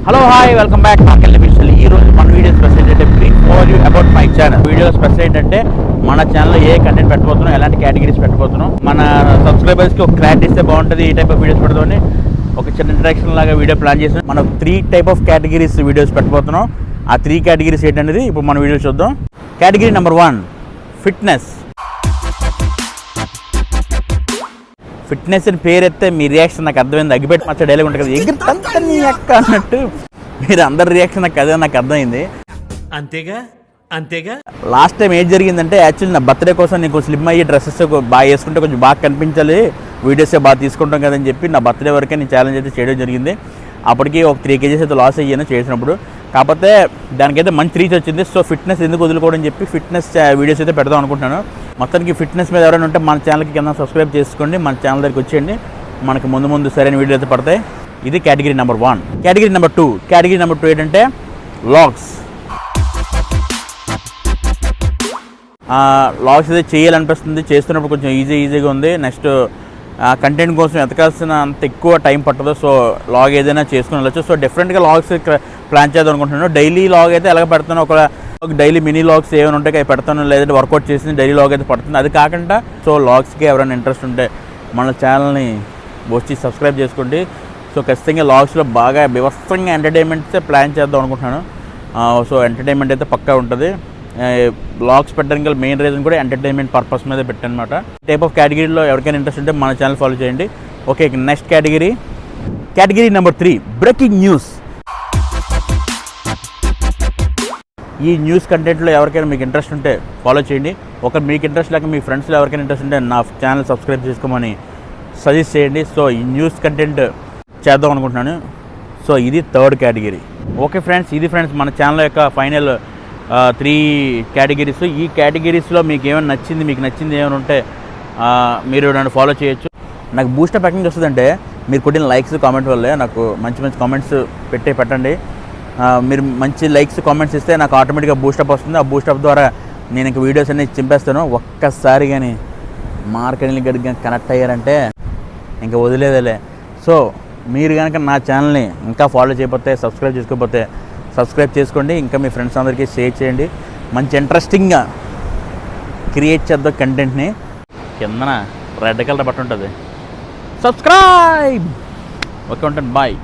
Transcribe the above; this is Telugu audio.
Hello hi welcome back market విషయాలు. ఈ రోజు మన వీడియో స్పెషల్ ఏంటంటే brief for you about my channel. Video special ఏంటంటే మన ఛానల్లో ఏ కంటెంట్ పెట్టబోతున్నాం, ఎలాంటి కేటగిరీస్ పెట్టబోతున్నాం, మన సబ్స్క్రైబర్స్కి ఒక క్లారిటీ ఇస్తే బాగుంటుంది, ఈ టైప్ ఆఫ్ వీడియోస్ పెడదామని ఒక చిన్న ఇంట్రడక్షన్ లాగా వీడియో ప్లాన్ చేసాం. మనం 3 టైప్ ఆఫ్ కేటగిరీస్ వీడియోస్ పెట్టబోతున్నాం. ఆ 3 కేటగిరీస్ ఏంటనేది ఇప్పుడు మన వీడియో చూద్దాం. Category number 1 fitness. ఫిట్నెస్ అని పేరు ఎత్తే మీ రియాక్షన్ నాకు అర్థమైంది. అగ్గిపెట్టి మచ్చ డైలాగ్ ఉంటుంది కదా, ఎగిరితంతని ఎక్క అన్నట్టు మీరు అందరి రియాక్షన్ నాకు అదే నాకు అర్థమైంది. అంతేగా లాస్ట్ టైం ఏం జరిగిందంటే, యాక్చువల్లీ నా బర్త్డే కోసం నేను కొంచెం స్లిమ్ అయ్యి డ్రెస్సెస్ బాగా వేసుకుంటే కొంచెం బాగా కనిపించాలి, వీడియోసే బాగా తీసుకుంటాం కదని చెప్పి నా బర్త్డే వరకే నేను ఛాలెంజ్ అయితే చేయడం జరిగింది. అప్పటికి ఒక 3 kgs అయితే లాస్ అయ్యాను చేసినప్పుడు. కాకపోతే దానికైతే మంచి రీచ్ వచ్చింది. సో ఫిట్నెస్ ఎందుకు వదులుకోవడం చెప్పి ఫిట్నెస్ వీడియోస్ అయితే పెడదాం అనుకుంటున్నాను. మొత్తానికి ఫిట్నెస్ మీద ఎవరైనా ఉంటే మన ఛానల్కి కింద సబ్స్క్రైబ్ చేసుకోండి, మన ఛానల్ దగ్గరికి వచ్చేయండి, మనకు ముందు సరైన వీడియోలు అయితే పడతాయి. ఇది కేటగిరీ నెంబర్ 1. కేటగిరీ నెంబర్ 2 ఏంటంటే వ్లాగ్స్. వ్లాగ్స్ అయితే చేయాలనిపిస్తుంది, చేస్తున్నప్పుడు కొంచెం ఈజీగా ఉంది. నెక్స్ట్ కంటెంట్ కోసం ఎతకాల్సిన అంత ఎక్కువ టైం పట్టదు. సో లాగ్ ఏదైనా చేసుకుని వెళ్ళచ్చు. సో డిఫరెంట్గా లాగ్స్ ప్లాన్ చేద్దాం అనుకుంటున్నాను. డైలీ లాగ్ అయితే ఎలాగ పెడతాను, ఒక డైలీ మినీ లాగ్స్ ఏమైనా ఉంటాయి అవి పెడతాను, లేదంటే వర్కౌట్ చేసి డైలీ లాగ్ అయితే పడుతుంది. అది కాకుండా సో లాగ్స్కి ఎవరైనా ఇంట్రెస్ట్ ఉంటే మన ఛానల్ని వచ్చి సబ్స్క్రైబ్ చేసుకోండి. సో ఖచ్చితంగా లాగ్స్లో బాగా వివస్థంగా ఎంటర్టైన్మెంట్సే ప్లాన్ చేద్దాం అనుకుంటున్నాను. సో ఎంటర్టైన్మెంట్ అయితే పక్కా ఉంటుంది. బ్లాగ్స్ పెట్టడానికి గల మెయిన్ రీజన్ కూడా ఎంటర్టైన్మెంట్ పర్పస్ మీద పెట్టాను అనమాట. టైప్ ఆఫ్ కేటగిరీలో ఎవరికైనా ఇంట్రెస్ట్ ఉంటే మన ఛానల్ ఫాలో చేయండి. Okay, next category number 3 breaking news. ఈ న్యూస్ కంటెంట్లో ఎవరికైనా మీకు ఇంట్రెస్ట్ ఉంటే ఫాలో చేయండి. మీకు ఇంట్రెస్ట్ లేక మీ ఫ్రెండ్స్లో ఎవరికైనా ఇంట్రెస్ట్ ఉంటే నా ఛానల్ సబ్స్క్రైబ్ చేసుకోమని సజెస్ట్ చేయండి. సో ఈ న్యూస్ కంటెంట్ చేద్దాం అనుకుంటున్నాను. సో ఇది 3rd కేటగిరీ. ఓకే ఫ్రెండ్స్, ఇది ఫ్రెండ్స్ మన ఛానల్ యొక్క ఫైనల్ 3 కేటగిరీస్. ఈ కేటగిరీస్లో మీకు ఏమైనా నచ్చింది ఏమైనా ఉంటే మీరు నన్ను ఫాలో చేయొచ్చు. నాకు బూస్టప్ ఎక్కడి నుంచి వస్తుందంటే, మీరు కొట్టిన లైక్స్ కామెంట్ వల్లే. నాకు మంచి కామెంట్స్ పెట్టండి. మీరు మంచి లైక్స్ కామెంట్స్ ఇస్తే నాకు ఆటోమేటిక్గా బూస్టప్ వస్తుంది. ఆ బూస్టప్ ద్వారా నేను ఇంక వీడియోస్ అన్నీ చింపేస్తాను. ఒక్కసారి కానీ మార్కెటింగ్ గడిగా కనెక్ట్ అయ్యారంటే ఇంకా వదిలేదేలే. సో మీరు కనుక నా ఛానల్ని ఇంకా ఫాలో చేయకపోతే, సబ్స్క్రైబ్ చేసుకోకపోతే సబ్స్క్రైబ్ చేసుకోండి. ఇంకా మీ ఫ్రెండ్స్ అందరికీ షేర్ చేయండి. మంచి ఇంట్రెస్టింగ్గా క్రియేట్ చేద్దాం కంటెంట్ని. కిందన రెడ్ కలర్ బటన్ ఉంటుంది, సబ్స్క్రైబ్. ఓకే, ఉంటాను, బాయ్.